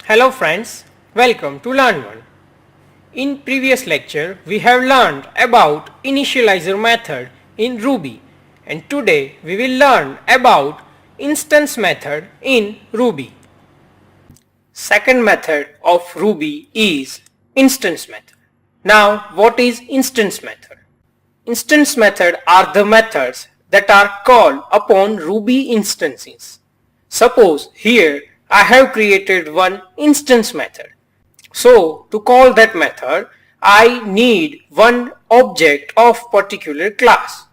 Hello friends, welcome to Learn1. In previous lecture we have learned about initializer method in Ruby and today we will learn about instance method in Ruby. Second method of Ruby is instance method. Now what is instance method? Instance method are the methods that are called upon Ruby instances. Suppose here I have created one instance method. So to call that method, I need one object of particular class.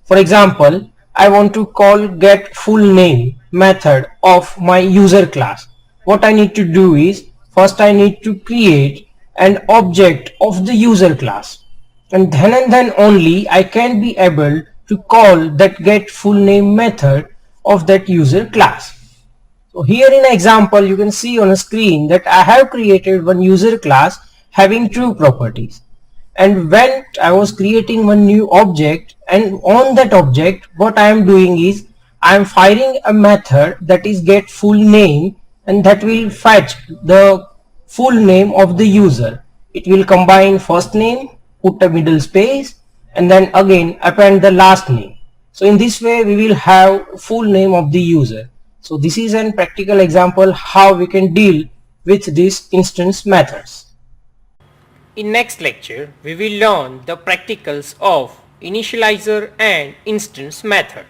For example, I want to call getFullName method of my user class. What I need to do is, first I need to create an object of the user class. And then only I can be able to call that getFullName method of that user class. So here in an example you can see on a screen that I have created one user class having true properties. And when I was creating one new object, and on that object what I am doing is I am firing a method that is getFullName, and that will fetch the full name of the user. It will combine first name, put a middle space, and then again append the last name. So in this way we will have full name of the user. So this is a practical example how we can deal with these instance methods. In next lecture we will learn the practicals of initializer and instance method.